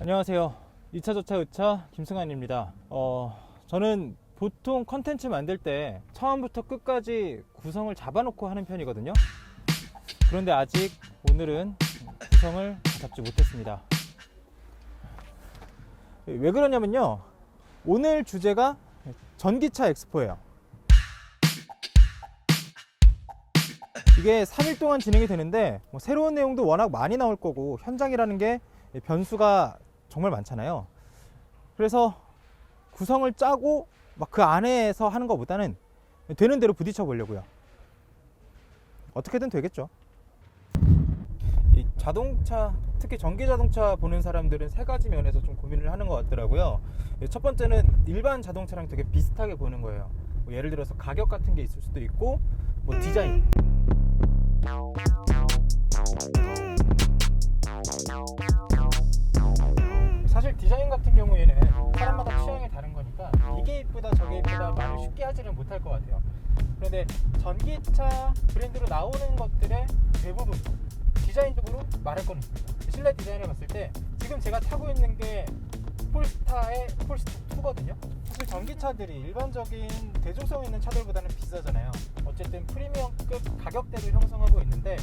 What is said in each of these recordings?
안녕하세요. 2차 조차 의차 김승환입니다. 저는 보통 컨텐츠 만들 때 처음부터 끝까지 구성을 잡아놓고 하는 편이거든요. 그런데 아직 오늘은 구성을 잡지 못했습니다. 왜 그러냐면요, 오늘 주제가 전기차 엑스포예요. 이게 3일 동안 진행이 되는데 새로운 내용도 워낙 많이 나올 거고 현장이라는 게 변수가 정말 많잖아요. 그래서 구성을 짜고 막 그 안에서 하는 것보다는 되는 대로 부딪혀 보려고요. 어떻게든 되겠죠. 이 자동차, 특히 전기 자동차 보는 사람들은 세 가지 면에서 좀 고민을 하는 것 같더라고요. 첫 번째는 일반 자동차랑 되게 비슷하게 보는 거예요. 뭐 예를 들어서 가격 같은 게 있을 수도 있고, 뭐 디자인, 사실 디자인 같은 경우에는 사람마다 취향이 다른 거니까 이게 이쁘다 저게 이쁘다 말을 쉽게 하지는 못할 것 같아요. 그런데 전기차 브랜드로 나오는 것들의 대부분 디자인적으로 말할 건 있습니다. 실내 디자인을 봤을 때 지금 제가 타고 있는 게 폴스타의 폴스타 2거든요. 사실 전기차들이 일반적인 대중성 있는 차들보다는 비싸잖아요. 어쨌든 프리미엄급 가격대를 형성하고 있는데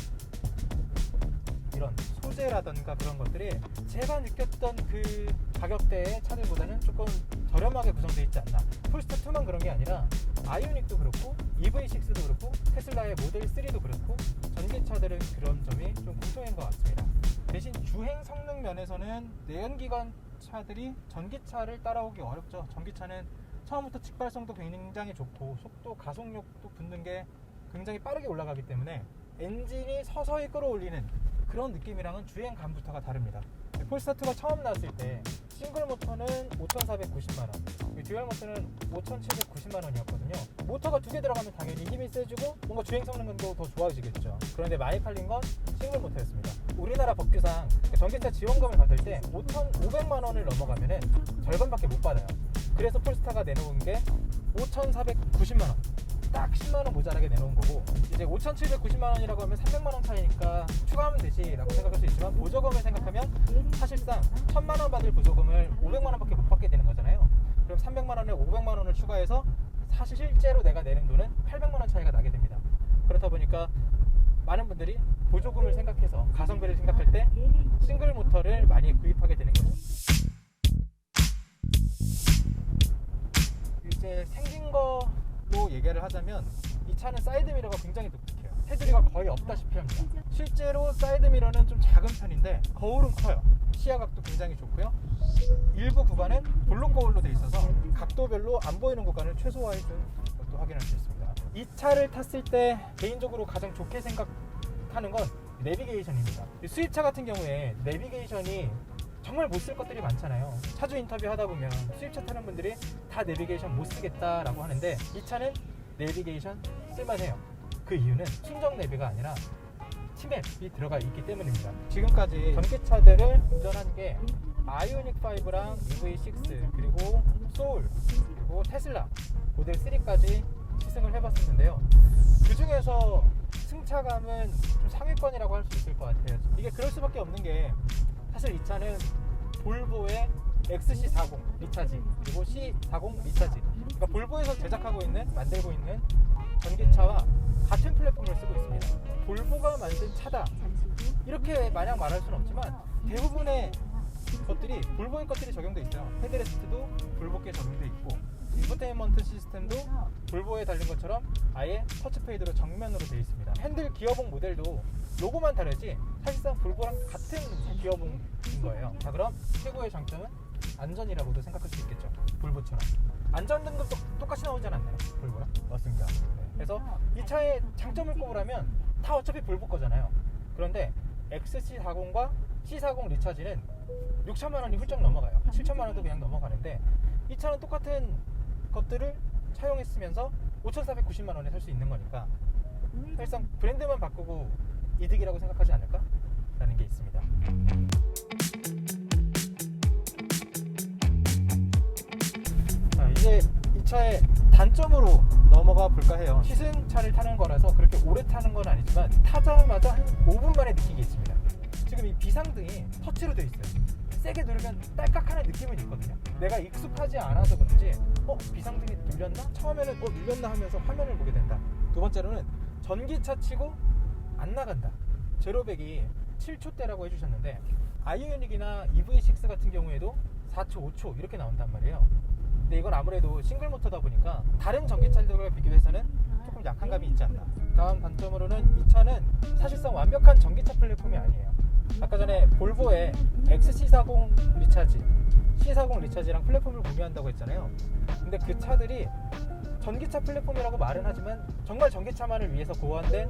이런 소재라던가 그런 것들이 제가 느꼈던 그 가격대의 차들보다는 조금 저렴하게 구성되어 있지 않나. 폴스타 2만 그런 게 아니라 아이오닉도 그렇고 EV6도 그렇고 테슬라의 모델 3도 그렇고 전기차들은 그런 점이 좀 공통인 것 같습니다. 대신 주행 성능 면에서는 내연기관 차들이 전기차를 따라오기 어렵죠. 전기차는 처음부터 직발성도 굉장히 좋고 속도, 가속력도 붙는 게 굉장히 빠르게 올라가기 때문에 엔진이 서서히 끌어올리는 그런 느낌이랑은 주행감부터가 다릅니다. 폴스타2가 처음 나왔을 때 싱글 모터는 5,490만원, 듀얼 모터는 5,790만원이었거든요. 모터가 두 개 들어가면 당연히 힘이 세지고 뭔가 주행 성능도 더 좋아지겠죠. 그런데 많이 팔린 건 싱글 모터였습니다. 우리나라 법규상 전기차 지원금을 받을 때 5,500만원을 넘어가면은 절반밖에 못 받아요. 그래서 폴스타가 내놓은 게 5,490만원, 딱 10만원 모자라게 내놓은 거고, 이제 5,790만원이라고 하면 300만원 차이니까 추가하면 되지 라고 생각할 수 있지만 보조금을 생각하면 사실상 1,000만원 받을 보조금을 500만원밖에 못 받게 되는 거잖아요. 그럼 300만원에 500만원을 추가해서 사실 실제로 내가 내는 돈은 800만원 차이가 나게 됩니다. 그렇다 보니까 많은 분들이 보조금을 생각해서 가성비를 생각할 때 싱글 모터를 많이 구입하게 되는 거죠. 이제 생긴 거로 얘기를 하자면 이 차는 사이드미러가 굉장히 독특해요. 테두리가 거의 없다시피 합니다. 실제로 사이드미러는 좀 작은 편인데 거울은 커요. 시야각도 굉장히 좋고요. 일부 구간은 블록 거울로 되어 있어서 각도별로 안 보이는 구간을 최소화해 준 것도 확인할 수 있습니다. 이 차를 탔을 때 개인적으로 가장 좋게 생각하는 건 내비게이션입니다. 수입차 같은 경우에 내비게이션이 정말 못 쓸 것들이 많잖아요. 차주 인터뷰 하다 보면 수입차 타는 분들이 다 내비게이션 못 쓰겠다라고 하는데 이 차는 내비게이션 쓸만해요. 그 이유는 순정 내비가 아니라 티맵이 들어가 있기 때문입니다. 지금까지 전기차들을 운전한 게 아이오닉 5랑 EV6 그리고 소울 그리고 테슬라 모델 3까지 시승을 해봤었는데요. 그 중에서 승차감은 좀 상위권이라고 할 수 있을 것 같아요. 이게 그럴 수밖에 없는 게 사실 이 차는 볼보의 XC40 리차지 그리고 C40 리차지, 그러니까 볼보에서 제작하고 있는, 만들고 있는 전기차와 같은 플랫폼을 쓰고 있습니다. 볼보가 만든 차다 이렇게 마냥 말할 수는 없지만 대부분의 것들이 볼보의 것들이 적용돼 있어요. 헤드레스트도 볼보께 적용돼 있고 인포테인먼트 시스템도 볼보에 달린 것처럼 아예 터치페이드로 정면으로 되어 있습니다. 핸들 기어봉 모델도 로고만 다르지 사실상 볼보랑 같은 기어봉인 거예요. 자, 그럼 최고의 장점은 안전이라고도 생각할 수 있겠죠. 볼보처럼 안전등급도 똑같이 나오지 않았나요? 볼보랑? 맞습니다. 네. 그래서 이 차의 장점을 꼽으라면 다 어차피 볼보 거잖아요. 그런데 XC40과 C40 리차지는 6천만원이 훌쩍 넘어가요. 7천만원도 그냥 넘어가는데 이 차는 똑같은 것들을 차용했으면서 5,490만원에 살 수 있는 거니까 사실상 브랜드만 바꾸고 이득이라고 생각하지 않을까? 라는 게 있습니다. 자, 이제 이 차의 단점으로 넘어가 볼까 해요. 시승차를 타는 거라서 그렇게 오래 타는 건 아니지만 타자마자 한 5분 만에 느낀 게 있습니다. 지금 이 비상등이 터치로 되어 있어요. 세게 누르면 딸깍하는 느낌은 있거든요. 내가 익숙하지 않아서 그런지 비상등이 눌렸나? 처음에는 눌렸나 하면서 화면을 보게 된다. 두 번째로는 전기차 치고 안 나간다. 제로백이 7초대라고 해주셨는데 아이오닉이나 EV6 같은 경우에도 4초, 5초 이렇게 나온단 말이에요. 근데 이건 아무래도 싱글 모터다 보니까 다른 전기차들과 비교해서는 조금 약한 감이 있지 않나. 다음 단점으로는 이 차는 사실상 완벽한 전기차 플랫폼이 아니에요. 아까 전에 볼보의 XC40 리차지, C40 리차지랑 플랫폼을 공유한다고 했잖아요. 근데 그 차들이 전기차 플랫폼이라고 말은 하지만 정말 전기차만을 위해서 고안된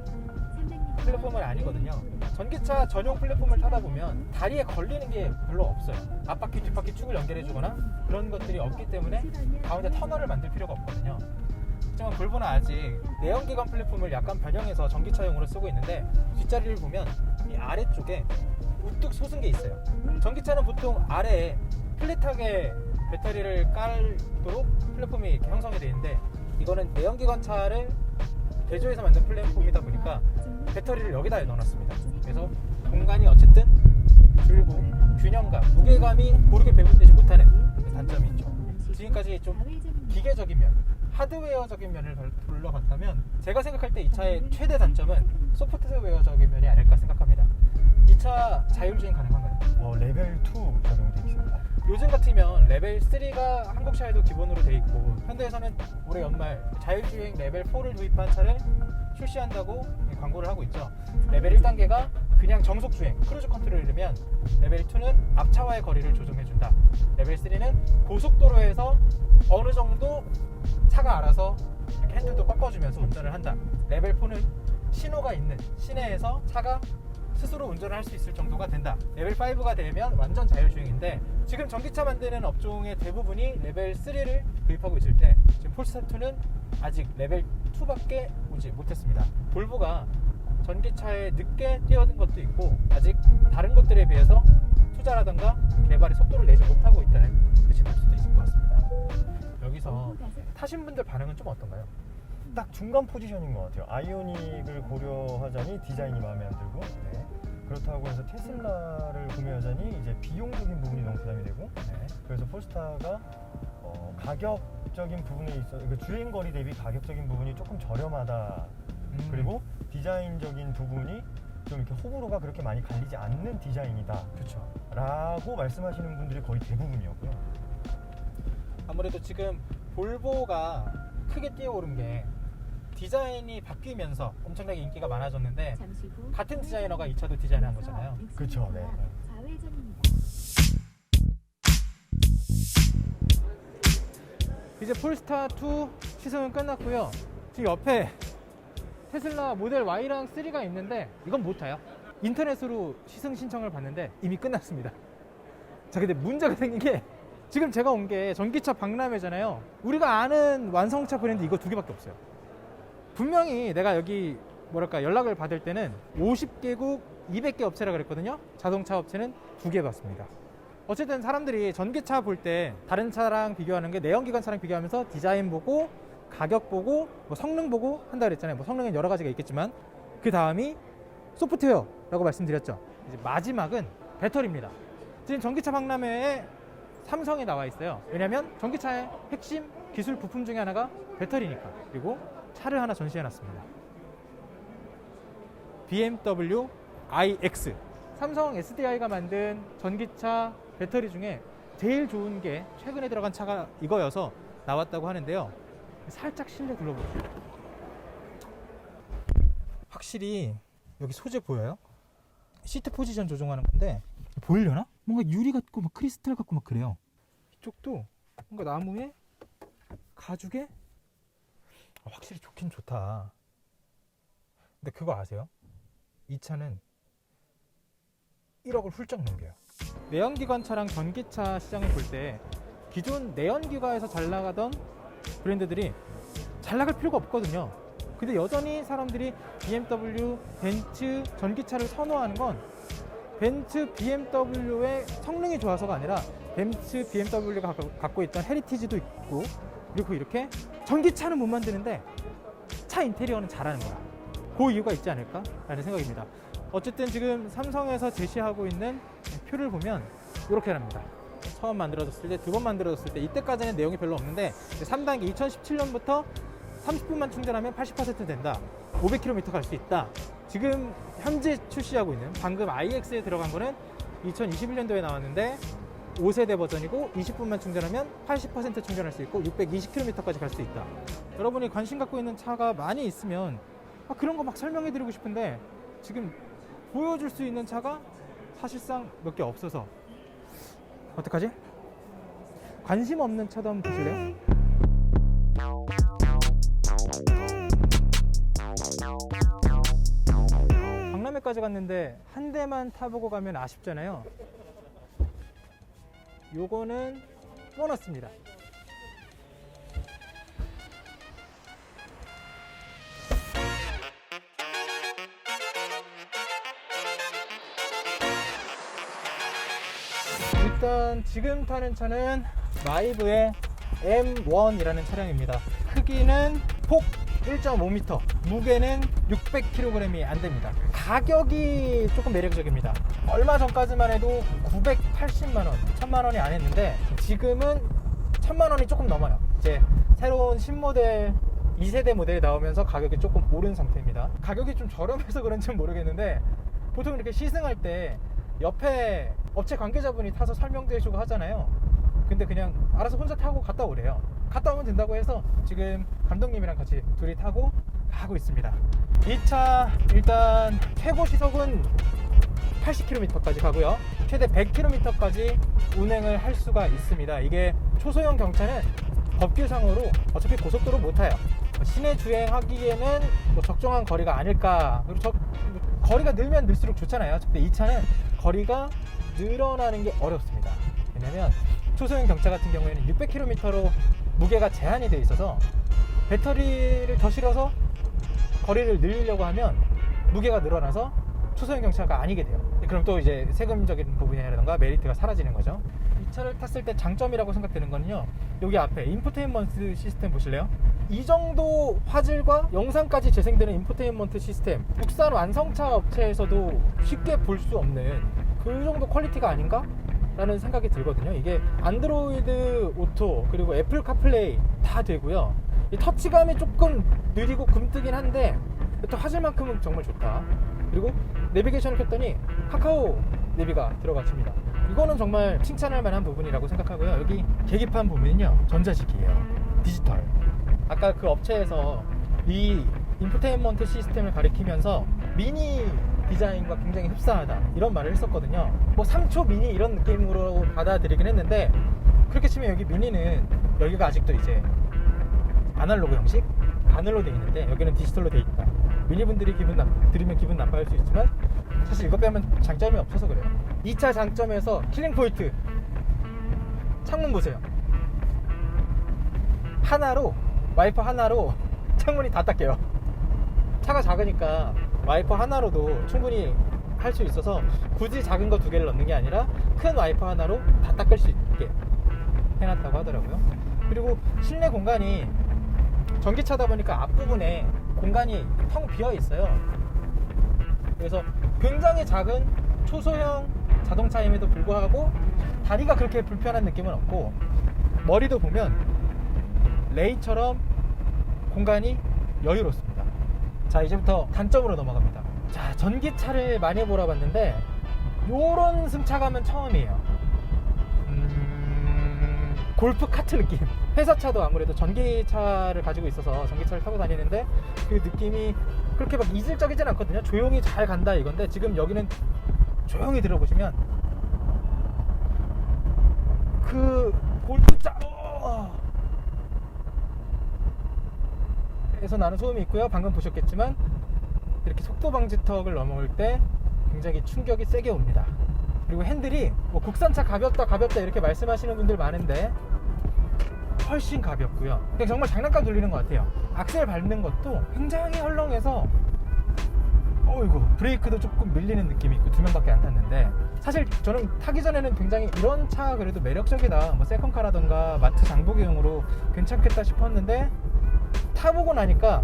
플랫폼은 아니거든요. 전기차 전용 플랫폼을 타다 보면 다리에 걸리는 게 별로 없어요. 앞바퀴 뒷바퀴 축을 연결해주거나 그런 것들이 없기 때문에 가운데 터널을 만들 필요가 없거든요. 하지만 볼보는 아직 내연기관 플랫폼을 약간 변형해서 전기차용으로 쓰고 있는데 뒷자리를 보면 이 아래쪽에 우뚝 솟은 게 있어요. 전기차는 보통 아래에 플랫하게 배터리를 깔도록 플랫폼이 이렇게 형성이 되어 있는데 이거는 내연기관 차를 개조해서 만든 플랫폼이다 보니까 배터리를 여기다 넣어놨습니다. 그래서 공간이 어쨌든 줄고 균형감, 무게감이 고르게 배분되지 못하는 단점이 있죠. 지금까지 좀 기계적인 면, 하드웨어적인 면을 둘러봤다면 제가 생각할 때 이 차의 최대 단점은 소프트웨어적인 면이 아닐까 생각합니다. 이 차 자율주행 가능한가요? 레벨 2 적용되어 있습니다. 요즘 같으면 레벨 3가 한국차에도 기본으로 돼 있고 현대에서는 올해 연말 자율주행 레벨 4를 도입한 차를 출시한다고 광고를 하고 있죠. 레벨 1단계가 그냥 정속주행, 크루즈 컨트롤이면 레벨 2는 앞차와의 거리를 조정해준다. 레벨 3는 고속도로에서 어느 정도 차가 알아서 핸들도 꺾어주면서 운전을 한다. 레벨 4는 신호가 있는 시내에서 차가 스스로 운전을 할 수 있을 정도가 된다. 레벨 5가 되면 완전 자율주행인데 지금 전기차 만드는 업종의 대부분이 레벨 3를 도입하고 있을 때 지금 폴스타2는 아직 레벨 2밖에 오지 못했습니다. 볼보가 전기차에 늦게 뛰어든 것도 있고 아직 다른 것들에 비해서 투자라던가 개발의 속도를 내지 못하고 있다는 뜻이 될 수도 있을 것 같습니다. 여기서 타신 분들 반응은 좀 어떤가요? 딱 중간 포지션인 것 같아요. 아이오닉을 고려하자니 디자인이 마음에 안 들고 그렇다고 해서 테슬라를 구매하자니 이제 비용적인 부분이 너무 부담이 되고 그래서 폴스타가 가격적인 부분에 있어 주행거리 대비 가격적인 부분이 조금 저렴하다. 그리고 디자인적인 부분이 좀 이렇게 호불호가 그렇게 많이 갈리지 않는 디자인이다. 그렇죠. 라고 말씀하시는 분들이 거의 대부분이었고요. 아무래도 지금 볼보가 크게 뛰어오른 게 디자인이 바뀌면서 엄청나게 인기가 많아졌는데 같은 디자이너가 이 차도 디자인한 거잖아요. 그렇죠. 네. 이제 폴스타2 시승은 끝났고요. 지금 옆에 테슬라 모델 Y랑 3가 있는데 이건 못 타요. 인터넷으로 시승 신청을 받는데 이미 끝났습니다. 자, 근데 문제가 생긴 게 지금 제가 온 게 전기차 박람회잖아요. 우리가 아는 완성차 브랜드 이거 두 개밖에 없어요. 분명히 내가 여기 연락을 받을 때는 50개국 200개 업체라 그랬거든요. 자동차 업체는 2개 받습니다. 어쨌든 사람들이 전기차 볼 때 다른 차랑 비교하는 게 내연기관 차랑 비교하면서 디자인 보고 가격 보고 성능 보고 한다 그랬잖아요. 성능은 여러 가지가 있겠지만 그 다음이 소프트웨어라고 말씀드렸죠. 이제 마지막은 배터리입니다. 지금 전기차 박람회에 삼성이 나와 있어요. 왜냐면 전기차의 핵심 기술 부품 중에 하나가 배터리니까. 그리고 차를 하나 전시해 놨습니다. BMW iX. 삼성 SDI가 만든 전기차 배터리 중에 제일 좋은 게 최근에 들어간 차가 이거여서 나왔다고 하는데요. 살짝 실내 둘러볼게요. 확실히 여기 소재 보여요? 시트 포지션 조정하는 건데 보이려나? 뭔가 유리 같고 막 크리스탈 같고 막 그래요. 이쪽도 뭔가 나무에 가죽에 확실히 좋긴 좋다. 근데 그거 아세요? 이 차는 1억을 훌쩍 넘겨요. 내연기관 차랑 전기차 시장을 볼 때 기존 내연기관에서 잘 나가던 브랜드들이 잘 나갈 필요가 없거든요. 근데 여전히 사람들이 BMW, 벤츠, 전기차를 선호하는 건 벤츠, BMW의 성능이 좋아서가 아니라 벤츠, BMW가 갖고 있던 헤리티지도 있고 그리고 이렇게 전기차는 못 만드는데 차 인테리어는 잘하는 거야. 그 이유가 있지 않을까? 라는 생각입니다. 어쨌든 지금 삼성에서 제시하고 있는 표를 보면 이렇게 합니다. 처음 만들어졌을 때, 두 번 만들어졌을 때, 이때까지는 내용이 별로 없는데 3단계 2017년부터 30분만 충전하면 80% 된다. 500km 갈 수 있다. 지금 현재 출시하고 있는 방금 iX에 들어간 거는 2021년도에 나왔는데 5세대 버전이고 20분만 충전하면 80% 충전할 수 있고 620km까지 갈 수 있다. 여러분이 관심 갖고 있는 차가 많이 있으면 그런 거 막 설명해 드리고 싶은데 지금 보여줄 수 있는 차가 사실상 몇 개 없어서 어떡하지? 관심 없는 차도 한번 보실래요? 박람회까지 갔는데 한 대만 타보고 가면 아쉽잖아요. 요거는 보너스입니다. 일단 지금 타는 차는 마이브의 M1이라는 차량입니다. 크기는 폭 1.5m, 무게는 600kg이 안 됩니다. 가격이 조금 매력적입니다. 얼마 전까지만 해도 980만 원, 1000만 원이 안 했는데 지금은 1000만 원이 조금 넘어요. 이제 새로운 신모델 2세대 모델이 나오면서 가격이 조금 오른 상태입니다. 가격이 좀 저렴해서 그런지는 모르겠는데 보통 이렇게 시승할 때 옆에 업체 관계자분이 타서 설명도 해주고 하잖아요. 근데 그냥 알아서 혼자 타고 갔다 오래요. 갔다 오면 된다고 해서 지금 감독님이랑 같이 둘이 타고 가고 있습니다. 이 차 일단 최고 시속은 80km까지 가고요. 최대 100km까지 운행을 할 수가 있습니다. 이게 초소형 경차는 법규상으로 어차피 고속도로 못 타요. 시내 주행하기에는 뭐 적정한 거리가 아닐까. 그리고 거리가 늘면 늘수록 좋잖아요. 근데 이 차는 거리가 늘어나는 게 어렵습니다. 왜냐면 초소형 경차 같은 경우에는 600km로 무게가 제한이 되어 있어서 배터리를 더 실어서 거리를 늘리려고 하면 무게가 늘어나서 초소형 경차가 아니게 돼요. 그럼 또 이제 세금적인 부분이라던가 메리트가 사라지는 거죠. 이 차를 탔을 때 장점이라고 생각되는 거는요, 여기 앞에 인포테인먼트 시스템 보실래요? 이 정도 화질과 영상까지 재생되는 인포테인먼트 시스템, 국산 완성차 업체에서도 쉽게 볼 수 없는 그 정도 퀄리티가 아닌가? 라는 생각이 들거든요. 이게 안드로이드 오토 그리고 애플 카플레이 다 되고요. 이 터치감이 조금 느리고 굼뜨긴 한데 또 화질만큼은 정말 좋다. 그리고 내비게이션을 켰더니 카카오 내비가 들어갔습니다. 이거는 정말 칭찬할 만한 부분이라고 생각하고요. 여기 계기판 보면요, 전자식이에요. 디지털. 아까 그 업체에서 이 인포테인먼트 시스템을 가리키면서 미니 디자인과 굉장히 흡사하다 이런 말을 했었거든요. 뭐 3초 미니 이런 느낌으로 받아들이긴 했는데, 그렇게 치면 여기 미니는 여기가 아직도 이제 아날로그 형식? 바늘로 돼 있는데 여기는 디지털로 돼 있다. 미니분들이 들으면 기분 나빠할 수 있지만 사실 이거 빼면 장점이 없어서 그래요. 2차 장점에서 킬링 포인트, 창문 보세요. 하나로, 와이퍼 하나로 창문이 다 닦여요. 차가 작으니까 와이퍼 하나로도 충분히 할 수 있어서 굳이 작은 거 2개를 넣는 게 아니라 큰 와이퍼 하나로 다 닦을 수 있게 해놨다고 하더라고요. 그리고 실내 공간이 전기차다 보니까 앞부분에 공간이 텅 비어 있어요. 그래서 굉장히 작은 초소형 자동차임에도 불구하고 다리가 그렇게 불편한 느낌은 없고, 머리도 보면 레이처럼 공간이 여유롭습니다. 자, 이제부터 단점으로 넘어갑니다. 자, 전기차를 많이 몰아봤는데 요런 승차감은 처음이에요. 골프 카트 느낌. 회사차도 아무래도 전기차를 가지고 있어서 전기차를 타고 다니는데 그 느낌이 그렇게 막 이질적이진 않거든요. 조용히 잘 간다 이건데, 지금 여기는 조용히 들어보시면 그 골프차 에서 나는 소음이 있고요. 방금 보셨겠지만 이렇게 속도 방지턱을 넘어올 때 굉장히 충격이 세게 옵니다. 그리고 핸들이 뭐 국산차 가볍다 이렇게 말씀하시는 분들 많은데 훨씬 가볍고요. 그냥 정말 장난감 돌리는 것 같아요. 악셀 밟는 것도 굉장히 헐렁해서 어이구, 브레이크도 조금 밀리는 느낌이 있고 2명밖에 안 탔는데, 사실 저는 타기 전에는 굉장히 이런 차 그래도 매력적이다, 뭐 세컨카라던가 마트 장보기용으로 괜찮겠다 싶었는데 타보고 나니까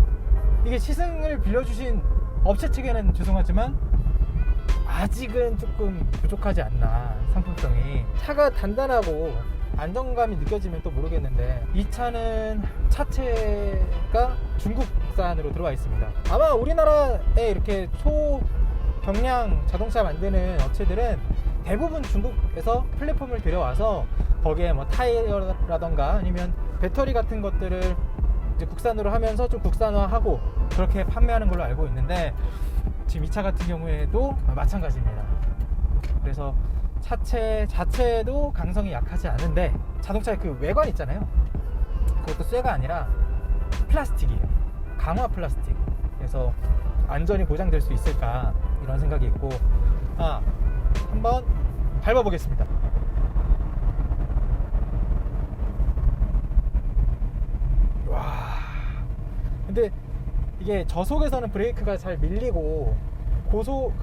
이게 시승을 빌려주신 업체 측에는 죄송하지만 아직은 조금 부족하지 않나, 상품성이. 차가 단단하고 안정감이 느껴지면 또 모르겠는데, 이 차는 차체가 중국산으로 들어와 있습니다. 아마 우리나라에 이렇게 소경량 자동차 만드는 업체들은 대부분 중국에서 플랫폼을 들여와서 거기에 뭐 타이어라던가 아니면 배터리 같은 것들을 이제 국산으로 하면서 좀 국산화하고 그렇게 판매하는 걸로 알고 있는데, 지금 이 차 같은 경우에도 마찬가지입니다. 그래서 차체 자체도 강성이 약하지 않은데, 자동차의 그 외관 있잖아요, 그것도 쇠가 아니라 플라스틱이에요. 강화 플라스틱. 그래서 안전이 보장될 수 있을까 이런 생각이 있고, 한번 밟아보겠습니다. 와, 근데 이게 저속에서는 브레이크가 잘 밀리고 고속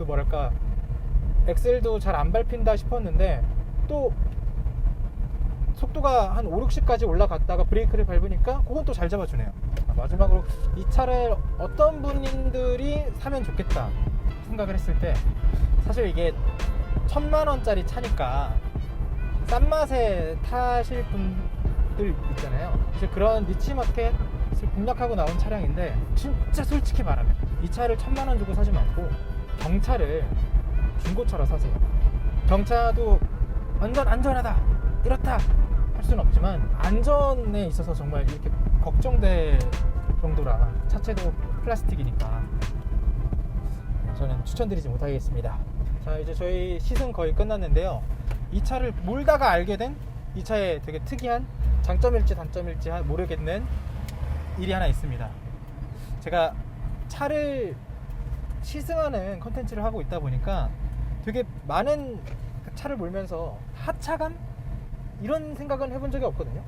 엑셀도 잘 안 밟힌다 싶었는데, 또 속도가 한 5, 60까지 올라갔다가 브레이크를 밟으니까 그건 또 잘 잡아주네요. 마지막으로 이 차를 어떤 분들이 사면 좋겠다 생각을 했을 때, 사실 이게 1000만원짜리 차니까 싼 맛에 타실 분들 있잖아요. 사실 그런 니치마켓을 공략하고 나온 차량인데, 진짜 솔직히 말하면 이 차를 1000만원 주고 사지 말고 경차를 중고차로 사세요. 경차도 완전 안전하다, 이렇다 할 수는 없지만 안전에 있어서 정말 이렇게 걱정될 정도라, 차체도 플라스틱이니까 저는 추천드리지 못하겠습니다. 자, 이제 저희 시승 거의 끝났는데요. 이 차를 몰다가 알게 된 이 차의 되게 특이한 장점일지 단점일지 모르겠는 일이 하나 있습니다. 제가 차를 시승하는 컨텐츠를 하고 있다 보니까 되게 많은 차를 몰면서 하차감? 이런 생각은 해본 적이 없거든요.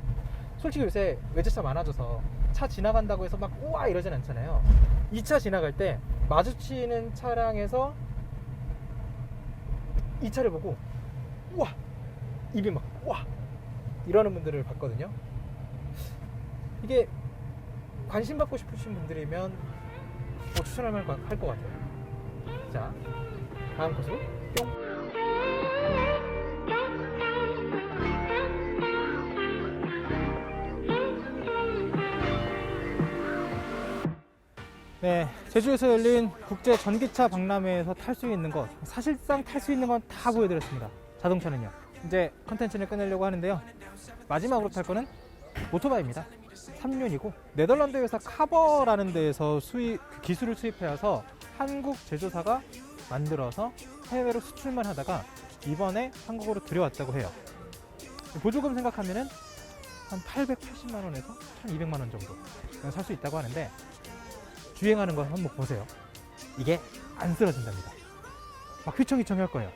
솔직히 요새 외제차 많아져서 차 지나간다고 해서 막 우와 이러진 않잖아요. 이 차 지나갈 때 마주치는 차량에서 이 차를 보고 우와, 입이 막 우와 이러는 분들을 봤거든요. 이게 관심 받고 싶으신 분들이면 추천할 만 할 것 같아요. 자, 다음 코스로 뿅. 네, 제주에서 열린 국제 전기차 박람회에서 탈 수 있는 것, 사실상 탈 수 있는 건 다 보여드렸습니다. 자동차는요. 이제 컨텐츠를 끝내려고 하는데요. 마지막으로 탈 거는 오토바이입니다. 3륜이고 네덜란드 회사 카버라는 데에서 기술을 수입해와서 한국 제조사가 만들어서 해외로 수출만 하다가 이번에 한국으로 들여왔다고 해요. 보조금 생각하면은 한 880만원에서 1200만원 정도 살 수 있다고 하는데, 주행하는 거 한번 보세요. 이게 안 쓰러진답니다. 막 휘청휘청 할 거예요.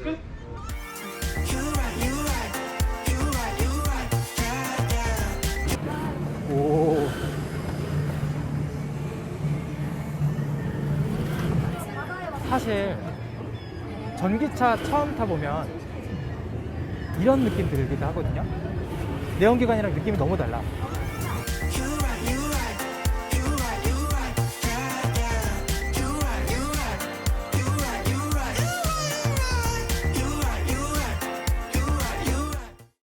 끝. 오. 사실 전기차 처음 타보면 이런 느낌 들기도 하거든요. 내연기관이랑 느낌이 너무 달라.